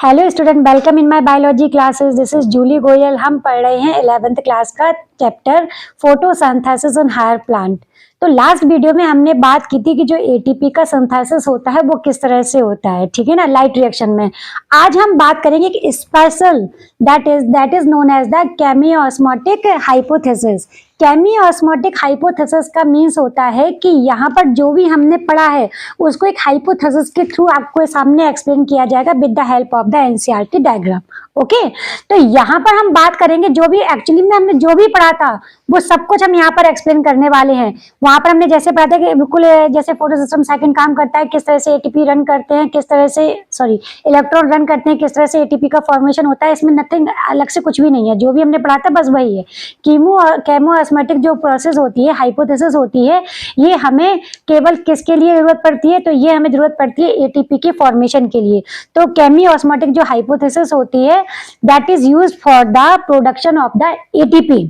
Hello student, welcome in my biology classes. This is Julie Goyal. हम पढ़ रहे हैं 11th क्लास का chapter photosynthesis in higher plant. तो लास्ट वीडियो में हमने बात की थी कि जो एटीपी का सिंथेसिस होता है वो किस तरह से होता है, ठीक है ना, लाइट रिएक्शन में। आज हम बात करेंगे कि special that is known as the chemiosmotic hypothesis. Chemiosmotic hypothesis का मीन्स होता है कि यहाँ पर जो भी हमने पढ़ा है उसको एक हाइपोथेसिस के थ्रू आपको सामने एक्सप्लेन किया जाएगा with the help of the NCERT diagram. Okay, तो यहाँ पर हम बात करेंगे जो भी एक्चुअली में हमने जो भी पढ़ा था वो सब कुछ हम यहाँ पर एक्सप्लेन करने वाले हैं। वहां पर हमने जैसे पढ़ा था कि बिल्कुल जैसे फोटो सिस्टम सेकंड काम करता है, किस तरह से एटीपी रन करते हैं, किस तरह से इलेक्ट्रॉन रन करते हैं, किस तरह से एटीपी का फॉर्मेशन होता है। इसमें नथिंग अलग से कुछ भी नहीं है, जो भी हमने पढ़ा था बस वही है। केमोस्मेटिक जो प्रोसेस होती है, हाइपोथेसिस होती है, ये हमें केवल किसके लिए जरूरत पड़ती है? तो ये हमें जरूरत पड़ती है एटीपी के फॉर्मेशन के लिए। तो केमियोस्मेटिक जो हाइपोथेसिस होती है that is used for the production of the ATP.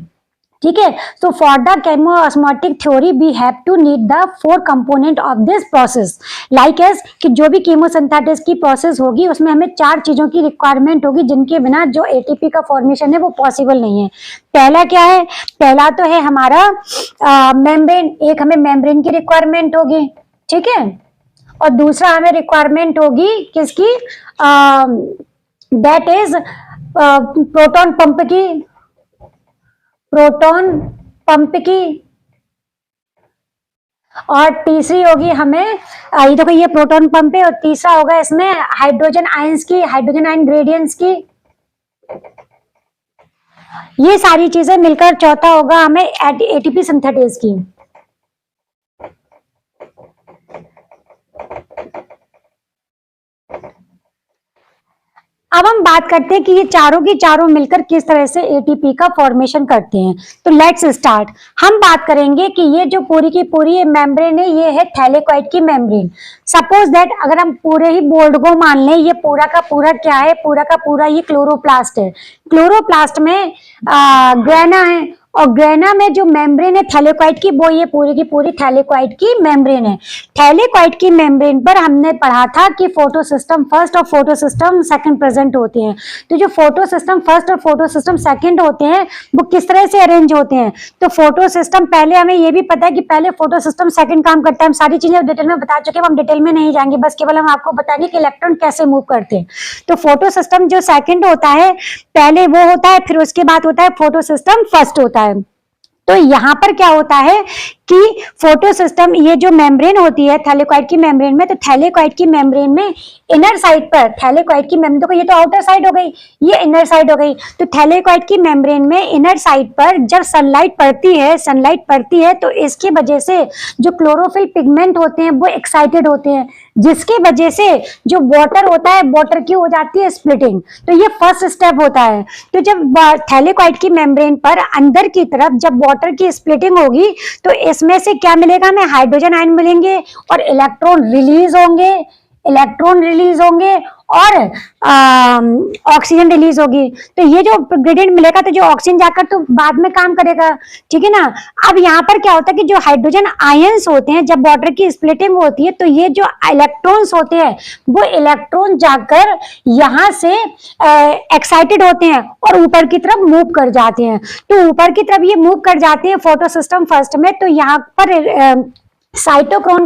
ठीक है, so for the chemoosmotic theory we have to need the four component of this process like as कि जो भी कीमोसिंथेसिस की प्रोसेस होगी उसमें हमें चार चीजों की रिक्वायरमेंट होगी जिनके बिना जो एटीपी का फॉर्मेशन है वो पॉसिबल नहीं है। पहला क्या है? पहला तो है हमारा मेम्ब्रेन। एक हमें मेम्ब्रेन की रिक्वायरमेंट होगी, ठीक है, और दूसरा हमें रिक्वायरमेंट होगी किसकी? दैट इज प्रोटॉन पंप की, प्रोटॉन पंप की। और तीसरी होगी हमें ये देखो ये प्रोटॉन पंप है, और तीसरा होगा इसमें हाइड्रोजन आयंस की, हाइड्रोजन आयन ग्रेडियंट्स की। ये सारी चीजें मिलकर चौथा होगा हमें एटीपी सिंथेसिस की। अब हम बात करते हैं कि ये चारों की चारों मिलकर किस तरह से एटीपी का फॉर्मेशन करते हैं। तो लेट्स स्टार्ट। हम बात करेंगे कि ये जो पूरी की पूरी मेम्ब्रेन है ये है थैलेकॉइड की मेम्ब्रेन। सपोज दैट अगर हम पूरे ही बोर्ड को मान लें, ये पूरा का पूरा क्या है? पूरा का पूरा ये क्लोरोप्लास्ट है। क्लोरोप्लास्ट में ग्रेना है, और ग्रेना में जो मेम्ब्रेन है थैलेकॉइड की वो ये पूरी की पूरी थैलेकॉइड की मेम्ब्रेन है। थैलेकॉइड की मेम्ब्रेन पर हमने पढ़ा था कि फोटोसिस्टम फर्स्ट और फोटोसिस्टम सेकंड प्रेजेंट होते हैं। तो जो फोटोसिस्टम फर्स्ट और फोटोसिस्टम सेकंड होते हैं वो किस तरह से अरेंज होते हैं? तो फोटोसिस्टम पहले हमें ये भी पता है कि पहले फोटोसिस्टम सेकंड काम करता है। हम सारी चीजें डिटेल में बता चुके हैं, हम डिटेल में नहीं जाएंगे, बस केवल हम आपको बताएंगे कि इलेक्ट्रॉन कैसे मूव करते हैं। तो फोटोसिस्टम जो सेकंड होता है पहले वो होता है, फिर उसके बाद होता है फोटोसिस्टम फर्स्ट होता है। तो यहाँ पर क्या होता है कि फोटोसिस्टम ये जो मेम्ब्रेन होती है थैलेकॉइड की मेम्ब्रेन में, तो थैलेकॉइड की मेम्ब्रेन में इनर साइड पर थैलेकॉइड की मेम्ब्रेन, देखो ये तो आउटर साइड हो गई, ये इनर साइड हो गई। तो थैलेकॉइड की मेम्ब्रेन में इनर साइड पर जब सनलाइट पड़ती है तो इसकी वजह से जो क्लोरोफिल पिगमेंट होते हैं वो एक्साइटेड होते हैं, जिसकी वजह से जो वाटर होता है वाटर की हो जाती है स्प्लिटिंग। तो ये फर्स्ट स्टेप होता है। तो जब थैलेकॉइड की मेम्ब्रेन पर अंदर की तरफ जब वाटर की स्प्लिटिंग होगी तो इसमें से क्या मिलेगा? हमें हाइड्रोजन आयन मिलेंगे और इलेक्ट्रॉन रिलीज होंगे और ऑक्सीजन रिलीज होगी। तो ये जो ग्रेडियंट मिलेगा तो जो ऑक्सीजन जाकर तो बाद में काम करेगा, ठीक है ना। अब यहाँ पर क्या होता है कि जो हाइड्रोजन आयंस होते हैं जब वाटर की स्प्लिटिंग होती है तो ये जो इलेक्ट्रॉन्स होते हैं वो इलेक्ट्रॉन जाकर यहाँ से एक्साइटेड होते हैं और ऊपर की तरफ मूव कर जाते हैं। तो ऊपर की तरफ ये मूव कर जाते हैं फोटोसिस्टम फर्स्ट में। तो यहाँ पर साइटोक्रोम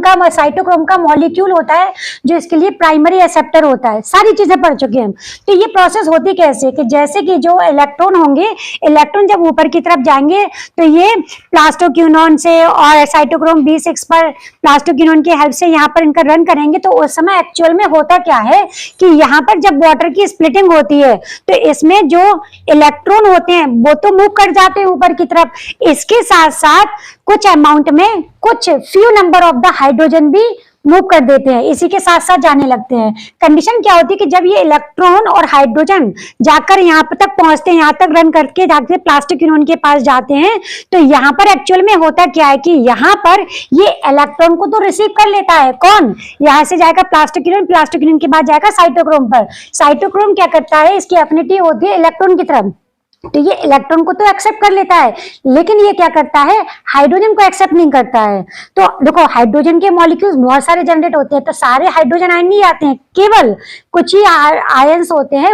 का मॉलिक्यूल होता है जो इसके लिए प्राइमरी एक्सेप्टर होता है। सारी चीजें पढ़ चुके हैं हम। तो ये प्रोसेस होती कैसे कि जैसे कि जो इलेक्ट्रॉन होंगे, इलेक्ट्रॉन जब ऊपर की तरफ जाएंगे तो ये प्लास्टोक्यूनॉन से और साइटोक्रोम B6 पर प्लास्टोक्यूनॉन की हेल्प से यहाँ पर इनका रन करेंगे। तो उस समय एक्चुअल में होता क्या है कि यहाँ पर जब वाटर की स्प्लिटिंग होती है तो इसमें जो इलेक्ट्रॉन होते हैं वो तो मूव कर जाते हैं ऊपर की तरफ, इसके साथ साथ कुछ अमाउंट में कुछ few number of the hydrogen भी मूव कर देते हैं, इसी के साथ साथ जाने लगते हैं। कंडीशन क्या होती है कि जब ये इलेक्ट्रॉन और हाइड्रोजन जाकर यहाँ पर तक पहुंचते हैं, यहाँ तक रन करके जाकर प्लास्टोक्यूनॉन के पास जाते हैं, तो यहाँ पर एक्चुअल में होता क्या है कि यहाँ पर ये इलेक्ट्रॉन को तो रिसीव कर लेता है कौन? यहाँ से जाएगा प्लास्टोक्यूनॉन के बाद जाएगा साइटोक्रोम पर। साइटोक्रोम क्या करता है? इसकी एफिनिटी होती है इलेक्ट्रॉन की तरफ। तो ये इलेक्ट्रॉन को तो एक्सेप्ट कर लेता है, लेकिन ये क्या करता है, हाइड्रोजन को एक्सेप्ट नहीं करता है। तो देखो हाइड्रोजन के मॉलिक्यूल्स बहुत सारे जनरेट होते हैं, तो सारे हाइड्रोजन आयन नहीं आते हैं, केवल कुछ ही आयंस होते हैं,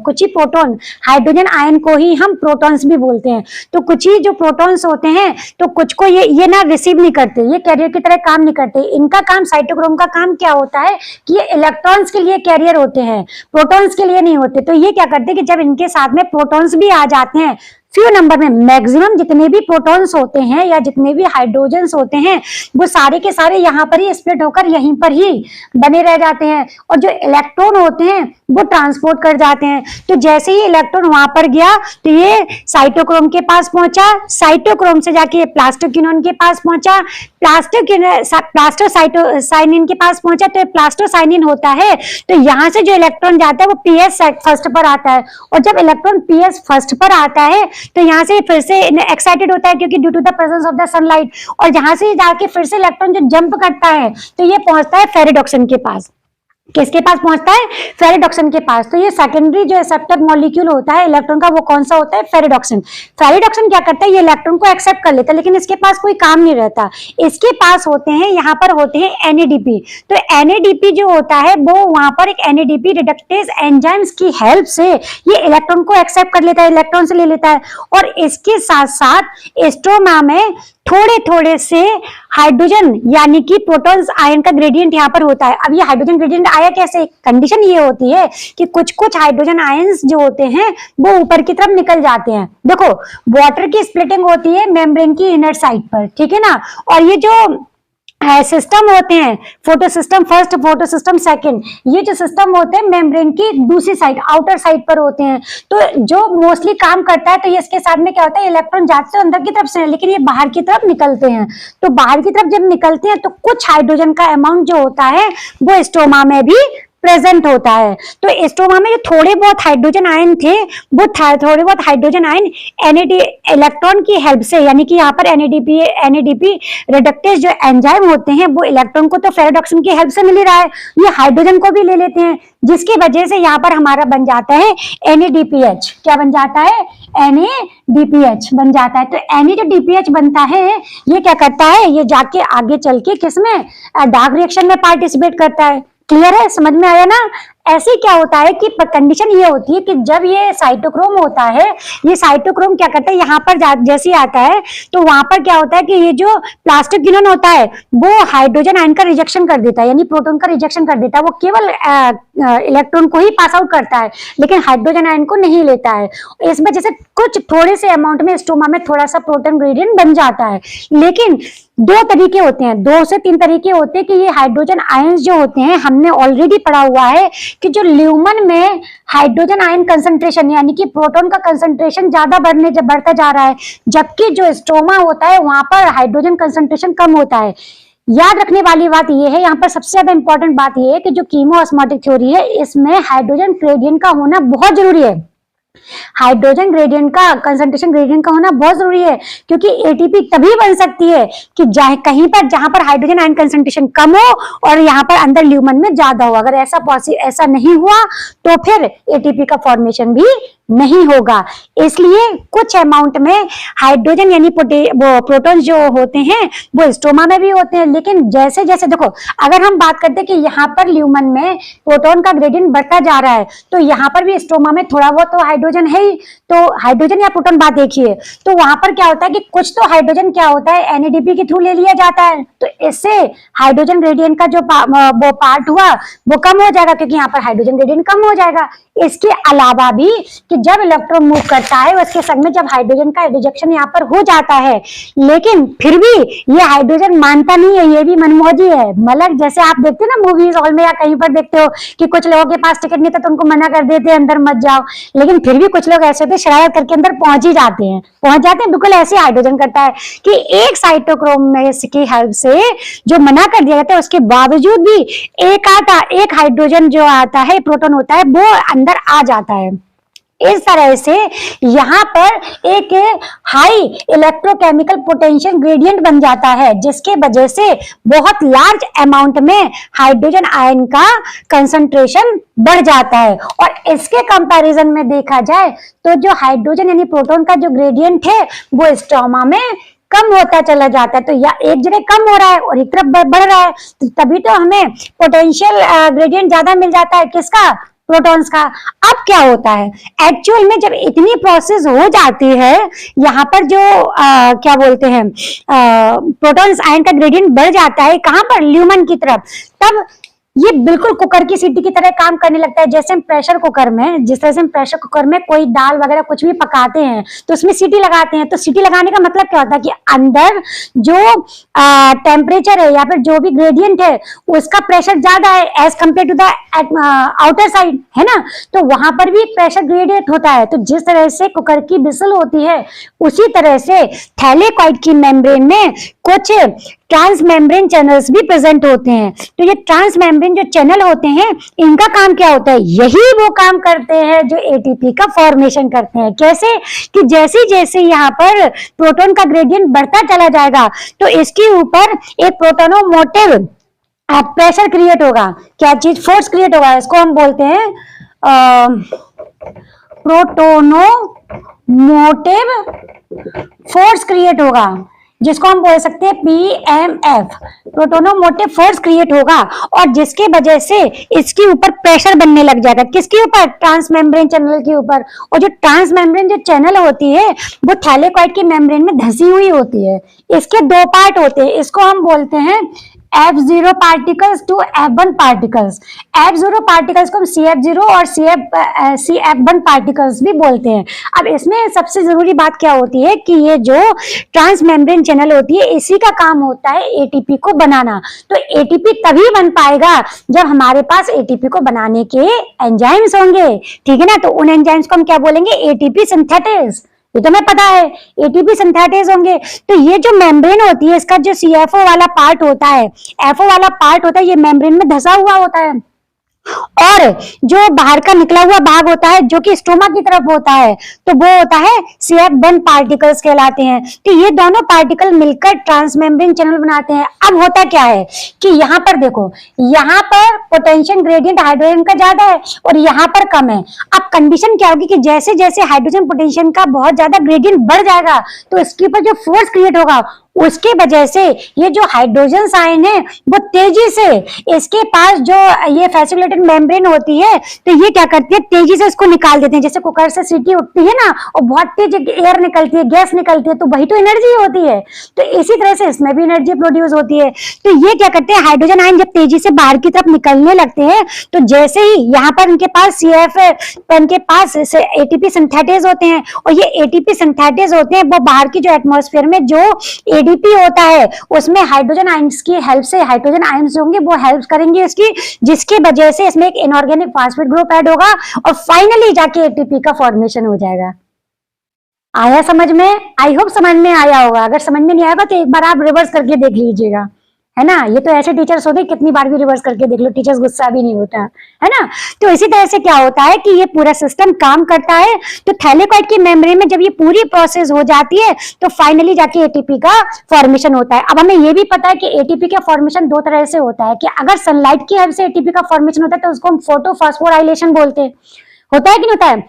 कुछ ही प्रोटॉन, हाइड्रोजन आयन को ही हम प्रोटॉन्स भी बोलते हैं। तो कुछ ही जो प्रोटॉन्स होते हैं, तो कुछ को ये ना रिसीव नहीं करते, ये कैरियर की तरह काम नहीं करते। इनका काम, साइटोक्रोम का काम क्या होता है कि ये इलेक्ट्रॉन्स के लिए कैरियर होते हैं, प्रोटॉन्स के लिए नहीं होते। तो ये क्या करते हैं कि जब इनके साथ में प्रोटॉन्स भी आ जाते हैं, फ्यू नंबर में, मैक्सिमम जितने भी प्रोटॉन्स होते हैं या जितने भी हाइड्रोजन्स होते हैं, वो सारे के सारे यहाँ पर ही स्प्लिट होकर यहीं पर ही बने रह जाते हैं, और जो इलेक्ट्रॉन होते हैं वो ट्रांसपोर्ट कर जाते हैं। तो जैसे ही इलेक्ट्रॉन वहां पर गया, तो ये साइटोक्रोम के पास पहुंचा, साइटोक्रोम से जाके प्लास्टोक्विनोन के पास पहुंचा, प्लास्टोसाइनिन के पास पहुंचा, तो प्लास्टोसाइनिन होता है। तो यहाँ से जो इलेक्ट्रॉन जाता है वो पीएस फर्स्ट पर आता है, और जब इलेक्ट्रॉन पीएस फर्स्ट पर आता है तो यहाँ से फिर से एक्साइटेड होता है, क्योंकि due to the presence of the sunlight, और जहां से जाके फिर से इलेक्ट्रॉन जो जंप करता है, तो ये पहुंचता है फेरिडोक्सिन के पास। किसके पास पहुंचता है, फेरिडोक्सिन के पास। तो ये सेकेंडरी जो एक्सेप्टर मॉलिक्यूल होता है इलेक्ट्रॉन का, वो कौन सा होता है, फेरिडोक्सिन। फेरिडोक्सिन क्या करता है, ये इलेक्ट्रॉन को एक्सेप्ट कर लेता है, लेकिन इसके पास कोई काम नहीं रहता। इसके पास होते हैं, यहाँ पर होते हैं एनएडीपी। तो एनएडीपी जो होता है, वो वहां पर एक एनएडीपी रिडक्टेज एंजाइम्स की हेल्प से ये इलेक्ट्रॉन को एक्सेप्ट कर लेता है, इलेक्ट्रॉन से ले लेता है, और इसके साथ साथ स्ट्रोमा में थोड़े थोड़े से हाइड्रोजन यानी कि प्रोटॉन्स आयन का ग्रेडियंट यहाँ पर होता है। अब ये हाइड्रोजन ग्रेडियंट आया कैसे, कंडीशन ये होती है कि कुछ कुछ हाइड्रोजन आयंस जो होते हैं वो ऊपर की तरफ निकल जाते हैं। देखो वाटर की स्प्लिटिंग होती है मेम्ब्रेन की इनर साइड पर, ठीक है ना, और ये जो सिस्टम होते हैं, photo system first, photo system second, ये जो सिस्टम होते हैं मेम्ब्रेन की दूसरी साइड, आउटर साइड पर होते हैं। तो जो मोस्टली काम करता है, तो ये इसके साथ में क्या होता है, इलेक्ट्रॉन जाते तो अंदर की तरफ से, लेकिन ये बाहर की तरफ निकलते हैं। तो बाहर की तरफ जब निकलते हैं, तो कुछ हाइड्रोजन का अमाउंट जो होता है वो स्ट्रोमा में भी प्रेजेंट होता है। तो स्ट्रोमा में जो थोड़े बहुत हाइड्रोजन आयन थे, वो थोड़े बहुत हाइड्रोजन आयन एनएडी इलेक्ट्रॉन की हेल्प से, यानी कि यहाँ पर एनएडीपी रिडक्टेज जो एंजाइम होते हैं, वो इलेक्ट्रॉन को तो फेरिडोक्सिन की हेल्प से मिल ही रहा है, ये हाइड्रोजन को भी ले लेते हैं, जिसकी वजह से यहाँ पर हमारा बन जाता है NADPH। क्या बन जाता है, NADPH बन जाता है। तो Na जो DPH बनता है, ये क्या करता है, ये जाके आगे चल के किसमें, डार्क रिएक्शन में पार्टिसिपेट करता है। क्लियर है, समझ में आया ना। ऐसे क्या होता है कि कंडीशन ये होती है कि जब ये साइटोक्रोम होता है, ये साइटोक्रोम क्या करता है, यहाँ पर जैसे आता है, तो वहां पर क्या होता है कि ये जो प्लास्टोक्विनोन होता है वो हाइड्रोजन आयन का रिजेक्शन कर देता है, यानी प्रोटॉन का रिजेक्शन कर देता है। वो केवल इलेक्ट्रॉन को ही पास आउट करता है, लेकिन हाइड्रोजन आयन को नहीं लेता है। इस वजह से कुछ थोड़े से अमाउंट में स्ट्रोमा में थोड़ा सा प्रोटॉन ग्रेडियंट बन जाता है। लेकिन दो तरीके होते हैं, 2 से 3 तरीके होते हैं कि ये हाइड्रोजन आयंस जो होते हैं, हमने ऑलरेडी पढ़ा हुआ है कि जो ल्यूमन में हाइड्रोजन आयन कंसंट्रेशन यानी कि प्रोटॉन का कंसंट्रेशन ज्यादा बढ़ता जा रहा है, जबकि जो स्ट्रोमा होता है वहां पर हाइड्रोजन कंसंट्रेशन कम होता है। याद रखने वाली बात यह है, यहाँ पर सबसे ज्यादा इंपॉर्टेंट बात यह है कि जो कीमोऑस्मोटिक थ्योरी है, इसमें हाइड्रोजन ग्रेडियंट का होना बहुत जरूरी है। हाइड्रोजन ग्रेडियंट का, कंसंट्रेशन ग्रेडियंट का होना बहुत जरूरी है, क्योंकि एटीपी तभी बन सकती है कि कहीं पर जहां पर हाइड्रोजन आयन कंसंट्रेशन कम हो और यहाँ पर अंदर ल्यूमन में ज्यादा हो। अगर ऐसा नहीं हुआ तो फिर एटीपी का फॉर्मेशन भी नहीं होगा। इसलिए कुछ अमाउंट में हाइड्रोजन यानी प्रोटॉन जो होते हैं वो स्ट्रोमा में भी होते हैं, लेकिन जैसे जैसे देखो, अगर हम बात करते हैं कि यहाँ पर ल्यूमन में प्रोटॉन का ग्रेडियंट बढ़ता जा रहा है, तो यहाँ पर भी स्ट्रोमा में थोड़ा बहुत तो हाइड्रोजन है ही, तो हाइड्रोजन या प्रोटॉन बात देखिए, तो वहां पर क्या होता है कि कुछ तो हाइड्रोजन क्या होता है, एनएडीपी के थ्रू ले लिया जाता है। तो इससे हाइड्रोजन ग्रेडियंट का जो वो पार्ट हुआ वो कम हो जाएगा, क्योंकि यहाँ पर हाइड्रोजन ग्रेडियंट कम हो जाएगा। इसके अलावा भी कि जब इलेक्ट्रॉन मूव करता है उसके संग में जब हाइड्रोजन का रिजेक्शन यहाँ पर हो जाता है, लेकिन फिर भी ये हाइड्रोजन मानता नहीं है, ये भी मनमौजी है। मतलब जैसे आप देखते हो ना मूवीज हॉल में या कहीं पर देखते हो कि कुछ लोगों के पास टिकट नहीं था तो उनको मना कर देते हैं अंदर मत जाओ, लेकिन फिर भी कुछ लोग ऐसे होते हैं शरारत करके अंदर पहुंच जाते हैं। बिल्कुल ऐसे हाइड्रोजन करता है कि एक साइटोक्रोम में की हेल्प से जो मना कर दिया जाता है, उसके बावजूद भी एक हाइड्रोजन जो आता है, प्रोटॉन होता है, वो अंदर आ जाता है। इस तरह से यहाँ पर एक हाई इलेक्ट्रोकेमिकल पोटेंशियल ग्रेडियंट बन जाता है, जिसके वजह से बहुत लार्ज अमाउंट में हाइड्रोजन आयन का कंसंट्रेशन बढ़ जाता है। और इसके कंपैरिजन में देखा जाए तो जो हाइड्रोजन यानी प्रोटॉन का जो ग्रेडियंट है वो स्ट्रोमा में कम होता चला जाता है। तो या एक जगह कम हो रहा है और एक तरफ बढ़ रहा है, तो तभी तो हमें पोटेंशियल ग्रेडियंट ज्यादा मिल जाता है, किसका, प्रोटॉन्स का। अब क्या होता है एक्चुअल में, जब इतनी प्रोसेस हो जाती है, यहाँ पर जो क्या बोलते हैं प्रोटॉन्स आयन का ग्रेडियंट बढ़ जाता है, कहां पर, ल्यूमन की तरफ, तब ये बिल्कुल कुकर की सीटी की तरह काम करने लगता है। जैसे हम प्रेशर कुकर में, जिस तरह से हम प्रेशर कुकर में कोई दाल वगैरह कुछ भी पकाते हैं तो उसमें सीटी लगाते हैं, तो सीटी लगाने का मतलब क्या होता है कि अंदर जो टेम्परेचर है या फिर जो भी ग्रेडियंट है उसका प्रेशर ज्यादा है as compare to the outer side, है ना। तो वहां पर भी प्रेशर ग्रेडियंट होता है। तो जिस तरह से कुकर की बिसल होती है, उसी तरह से थैलेकॉइड की मेम्ब्रेन में कुछ ट्रांसमेम्ब्रेन चैनल्स भी प्रेजेंट होते हैं। तो ये ट्रांसमेम्ब्रेन जो चैनल होते हैं, इनका काम क्या होता है, यही वो काम करते हैं जो एटीपी का फॉर्मेशन करते हैं। कैसे कि जैसे जैसे यहाँ पर प्रोटॉन का ग्रेडियंट बढ़ता चला जाएगा तो इसके ऊपर एक प्रोटोनोमोटिव प्रेशर क्रिएट होगा। क्या चीज, फोर्स क्रिएट होगा। इसको हम बोलते हैं प्रोटोनोमोटिव फोर्स क्रिएट होगा, जिसको हम बोल सकते हैं PMF, प्रोटोनोमोटिव फोर्स क्रिएट होगा। और जिसके वजह से इसके ऊपर प्रेशर बनने लग जाएगा, किसके ऊपर, ट्रांसमेम्ब्रेन चैनल के ऊपर। और जो ट्रांसमेम्ब्रेन जो चैनल होती है वो थैलेकॉइड की मेम्ब्रेन में धसी हुई होती है। इसके दो पार्ट होते हैं, इसको हम बोलते हैं F0 particles to F1 particles. F0 particles को हम CF0 और CF1 पार्टिकल्स भी बोलते हैं। अब इसमें सबसे जरूरी बात क्या होती है कि ये जो ट्रांसमेम्ब्रेन चैनल होती है, इसी का काम होता है एटीपी को बनाना। तो एटीपी तभी बन पाएगा जब हमारे पास एटीपी को बनाने के एंजाइम्स होंगे, ठीक है ना। तो उन एंजाइम्स को हम क्या बोलेंगे, एटीपी सिंथेटेज। ये तो मैं पता है, एटीपी सिंथेटेज होंगे। तो ये जो मेम्ब्रेन होती है, इसका जो CFO वाला पार्ट होता है, FO वाला पार्ट होता है, ये मेम्ब्रेन में धसा हुआ होता है। और जो बाहर का निकला हुआ भाग होता है जो कि स्टोमा की तरफ होता है, तो वो होता है CF1 पार्टिकल्स कहलाते हैं। तो ये दोनों पार्टिकल मिलकर ट्रांसमेम्ब्रेन चैनल बनाते हैं। अब होता क्या है कि यहाँ पर देखो, यहाँ पर पोटेंशियल ग्रेडियंट हाइड्रोजन का ज्यादा है और यहाँ पर कम है। अब कंडीशन क्या होगी कि जैसे जैसे हाइड्रोजन पोटेंशियल का बहुत ज्यादा ग्रेडियंट बढ़ जाएगा तो इसके ऊपर जो फोर्स क्रिएट होगा, उसके वजह से ये जो हाइड्रोजन आयन है वो तेजी से, इसके पास जो ये फैसिकुलेटेड मेम्ब्रेन होती है, तो ये क्या करती है, तेजी से इसको निकाल देते हैं। जैसे कुकर से सीटी उठती है ना और बहुत तेज एयर निकलती है, गैस निकलती है, तो वही तो एनर्जी होती है। तो इसी तरह से इसमें भी एनर्जी प्रोड्यूस होती है। तो ये क्या करते हैं, हाइड्रोजन आयन जब तेजी से बाहर की तरफ निकलने लगते हैं, तो जैसे ही यहाँ पर इनके पास इनके पास एटीपी सिंथेटेज होते हैं, और ये एटीपी सिंथेटेज होते हैं वो बाहर की जो एटमॉस्फेयर में जो एडीपी होता है उसमें हाइड्रोजन आयंस की हेल्प से, हाइड्रोजन आयंस होंगे वो हेल्प करेंगे इसकी, जिसकी वजह से इसमें एक इनऑर्गेनिक फास्फेट ग्रुप ऐड होगा और फाइनली जाके एटीपी का फॉर्मेशन हो जाएगा। आया समझ में? आई होप समझ में आया होगा। अगर समझ में नहीं आएगा तो एक बार आप रिवर्स करके देख लीजिएगा, है ना। ये तो ऐसे टीचर्स होते हैं, कितनी बार भी रिवर्स करके देख लो, टीचर्स गुस्सा भी नहीं होता, है ना। तो इसी तरह से क्या होता है कि ये पूरा सिस्टम काम करता है। तो थैलेकॉइड की मेम्ब्रेन में जब ये पूरी प्रोसेस हो जाती है तो फाइनली जाके एटीपी का फॉर्मेशन होता है। अब हमें ये भी पता है कि एटीपी का फॉर्मेशन दो तरह से होता है कि अगर सनलाइट की हेल्प से एटीपी का फॉर्मेशन होता है तो उसको हम फोटोफॉस्फोराइलेशन बोलते हैं। होता है कि नहीं होता है?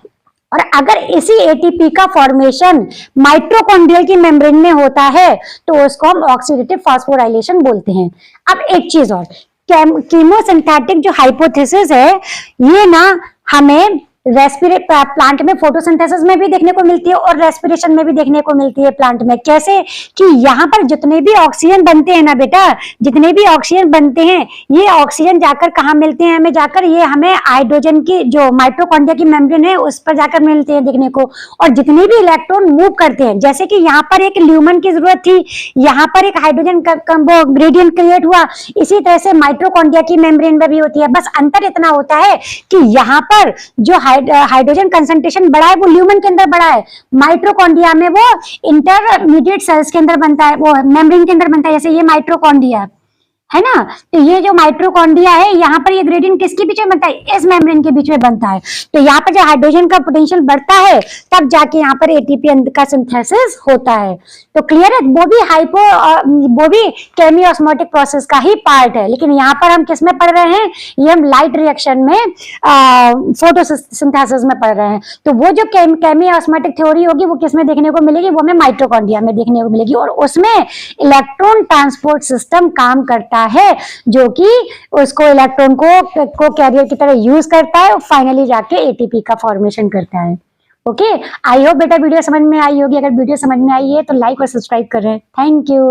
और अगर इसी एटीपी का फॉर्मेशन माइटोकॉन्ड्रियल की मेम्ब्रेन में होता है तो उसको हम ऑक्सीडेटिव फास्फोराइलेशन बोलते हैं। अब एक चीज और, कीमोसिंथेटिक जो हाइपोथेसिस है ये ना हमें प्लांट में फोटोसिंथेसिस में भी देखने को मिलती है और रेस्पिरेशन में भी देखने को मिलती है प्लांट में। कैसे कि यहाँ पर जितने भी ऑक्सीजन बनते हैं ना बेटा, जितने भी ऑक्सीजन बनते हैं, ये ऑक्सीजन जाकर कहाँ मिलते हैं हमें, जाकर ये हमें हाइड्रोजन की जो माइटोकॉन्ड्रिया की मेम्ब्रेन है उस पर जाकर मिलते हैं देखने को। और जितने भी इलेक्ट्रॉन मूव करते हैं, जैसे कि यहाँ पर एक ल्यूमन की जरूरत थी, यहाँ पर एक हाइड्रोजन का ग्रेडियंट क्रिएट हुआ, इसी तरह से माइटोकॉन्ड्रिया की मेम्ब्रेन में भी होती है। बस अंतर इतना होता है कि यहाँ पर जो हाइड्रोजन कंसंट्रेशन बड़ा है वो ल्यूमन के अंदर बड़ा है, माइटोकॉन्ड्रिया में वो इंटरमीडिएट सेल्स के अंदर बनता है, वो मेम्ब्रेन के अंदर बनता है। जैसे ये माइटोकॉन्ड्रिया, है ना। तो ये जो माइटोकॉन्ड्रिया है, यहाँ पर ये ग्रेडियंट किसके बीच में बनता है, एस मेम्ब्रेन के बीच में बनता है। तो यहाँ पर जब हाइड्रोजन का पोटेंशियल बढ़ता है तब जाके यहाँ पर एटीपी का सिंथेसिस होता है। तो क्लियर है, वो भी केमी ऑस्मोटिक प्रोसेस का ही पार्ट है। लेकिन यहाँ पर हम किस में पढ़ रहे हैं, ये हम लाइट रिएक्शन में फोटोसिंथेसिस में पढ़ रहे हैं। तो वो जो केमी ऑस्मोटिक थ्योरी होगी वो किस में देखने को मिलेगी, वो हमें माइटोकॉन्ड्रिया में देखने को मिलेगी। और उसमें इलेक्ट्रॉन ट्रांसपोर्ट सिस्टम काम करता है, जो कि उसको इलेक्ट्रॉन को कैरियर की तरह यूज करता है और फाइनली जाके एटीपी का फॉर्मेशन करता है। ओके, आई होप बेटा वीडियो समझ में आई होगी। अगर वीडियो समझ में आई है तो लाइक और सब्सक्राइब कर रहे हैं। Thank you.